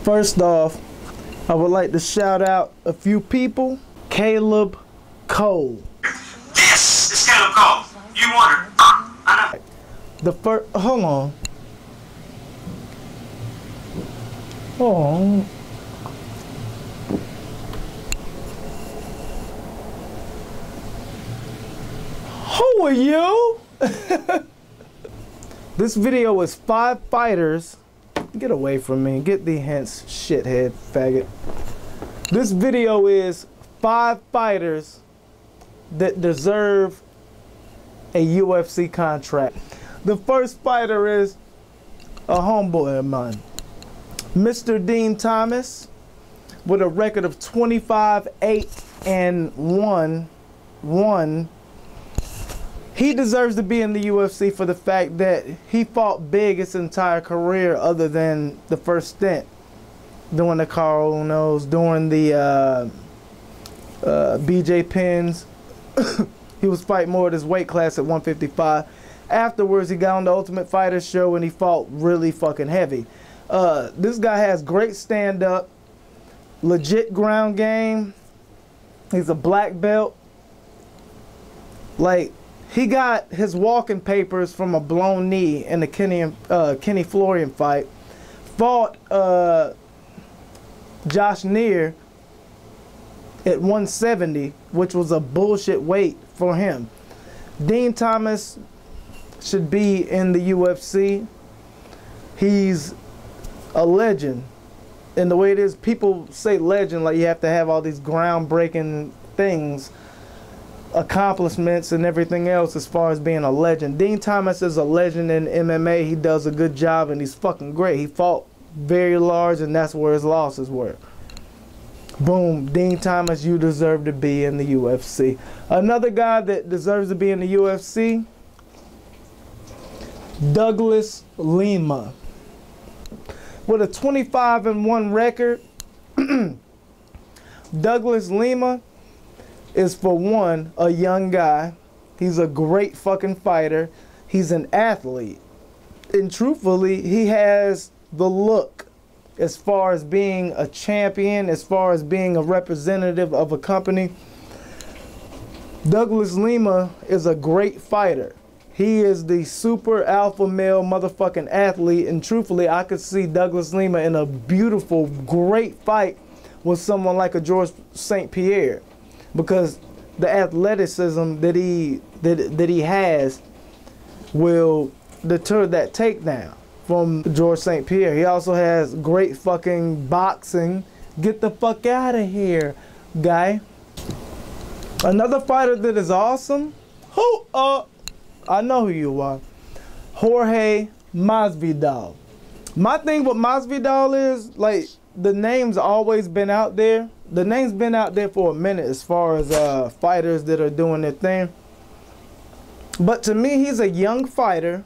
First off, I would like to shout out a few people. Caleb Cole. Yes, it's Caleb Cole. You wonder. I know. The first, hold on. Hold on. Who are you? This video is 5 fighters. Get away from me. Get the hints, shithead, faggot. This video is 5 fighters that deserve a UFC contract. The first fighter is a homeboy of mine, Mr. Dean Thomas, with a record of 25-8-1. He deserves to be in the UFC for the fact that he fought big his entire career other than the first stint. Doing the Carl Unos, during the BJ Penns. He was fighting more at his weight class at 155. Afterwards, he got on the Ultimate Fighter show and he fought really fucking heavy. This guy has great stand-up, legit ground game. He's a black belt. Like, he got his walking papers from a blown knee in the Kenny Florian fight. Fought Josh Neer at 170, which was a bullshit weight for him. Dean Thomas should be in the UFC. He's a legend. And the way it is, people say legend like you have to have all these groundbreaking things, accomplishments and everything else as far as being a legend. Dean Thomas is a legend in MMA. He does a good job and he's fucking great. He fought very large and that's where his losses were. Boom, Dean Thomas, you deserve to be in the UFC. Another guy that deserves to be in the UFC, Douglas Lima. With a 25-1 record, Douglas Lima is, for one, a young guy. He's a great fucking fighter. He's an athlete. And truthfully, he has the look as far as being a champion, as far as being a representative of a company. Douglas Lima is a great fighter. He is the super alpha male motherfucking athlete, and truthfully, I could see Douglas Lima in a beautiful, great fight with someone like a George St. Pierre, because the athleticism that he has will deter that takedown from George St. Pierre. He also has great fucking boxing. Get the fuck out of here, guy. Another fighter that is awesome. I know who you are. Jorge Masvidal. My thing with Masvidal is, like, the name's always been out there. The name's been out there for a minute as far as fighters that are doing their thing. But to me, he's a young fighter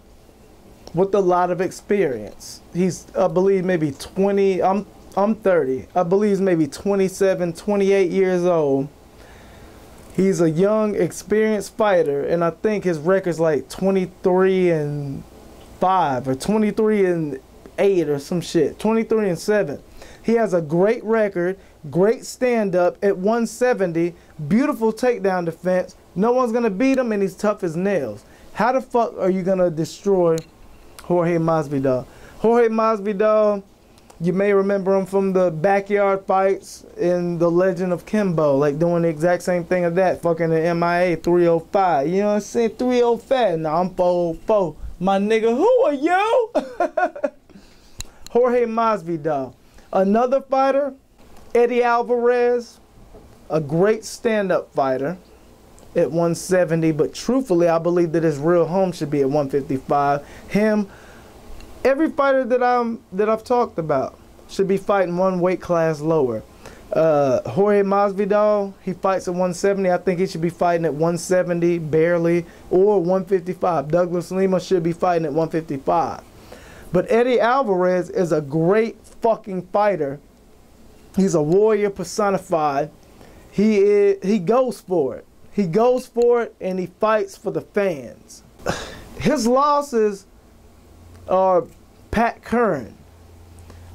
with a lot of experience. He's, I believe, maybe 20. I'm 30. I believe he's maybe 27, 28 years old. He's a young, experienced fighter, and I think his record's like 23-5 or 23-8 or some shit. 23-7. He has a great record, great stand-up at 170, beautiful takedown defense. No one's gonna beat him, and he's tough as nails. How the fuck are you gonna destroy Jorge Masvidal? Jorge Masvidal, you may remember him from the backyard fights in The Legend of Kimbo, like doing the exact same thing of that, fucking the MIA 305. You know what I'm saying? 305. Nah, I'm 404. My nigga, who are you? Jorge Masvidal. Another fighter, Eddie Alvarez, a great stand-up fighter at 170, but truthfully, I believe that his real home should be at 155. Him, every fighter that I've talked about should be fighting one weight class lower. Jorge Masvidal, he fights at 170. I think he should be fighting at 170 barely, or 155. Douglas Lima should be fighting at 155. But Eddie Alvarez is a great fucking fighter. He's a warrior personified. He goes for it. He goes for it and he fights for the fans. His losses are Pat Curran,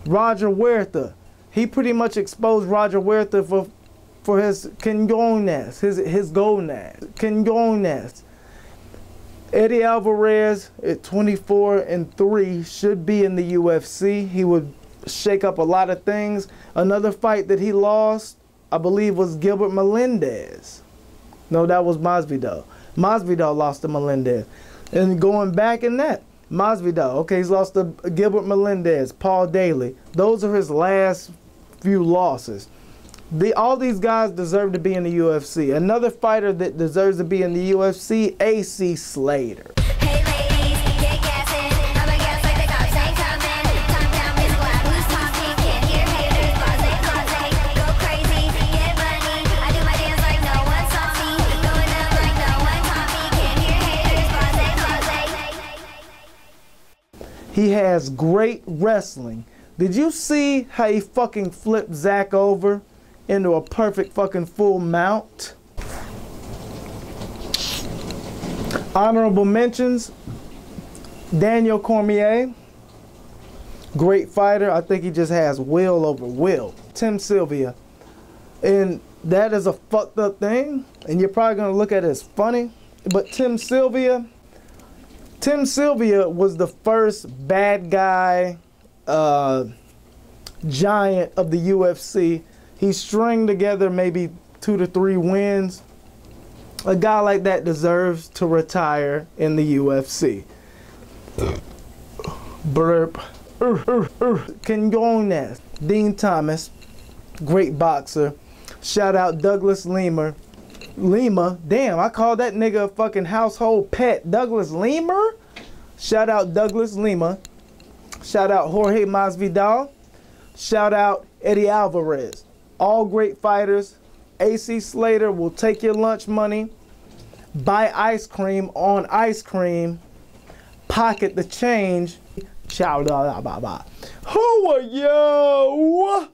Roger Huerta. He pretty much exposed Roger Huerta for his quinones, his gonads. Eddie Alvarez at 24-3 should be in the UFC. He would shake up a lot of things. Another fight that he lost, I believe, was Gilbert Melendez. No, that was Masvidal. Masvidal lost to Melendez. And going back in that, Masvidal, okay, he's lost to Gilbert Melendez, Paul Daly. Those are his last few losses. All these guys deserve to be in the UFC. Another fighter that deserves to be in the UFC, AC Slater. Hey ladies, get gassing. I'ma gas like the cops ain't coming. Top down, Miss Glad, who's talking? Can't hear haters, blase. Go crazy, get money. I do my dance like no one saw me. Going up like no one taught me. Can't hear haters, blase. He has great wrestling. Did you see how he fucking flipped Zach over into a perfect fucking full mount? Honorable mentions, Daniel Cormier, great fighter. I think he just has will over will. Tim Sylvia, and that is a fucked up thing, and you're probably gonna look at it as funny, but Tim Sylvia was the first bad guy giant of the UFC. He stringed together maybe 2 to 3 wins. A guy like that deserves to retire in the UFC. Burp. Quinones. Dean Thomas, great boxer. Shout out Douglas Lima. Damn, I call that nigga a fucking household pet. Douglas Lima? Shout out Douglas Lima. Shout out Jorge Masvidal. Shout out Eddie Alvarez. All great fighters. AC Slater will take your lunch money, buy ice cream on ice cream, pocket the change. Ciao, da, da, ba, ba. Who are you?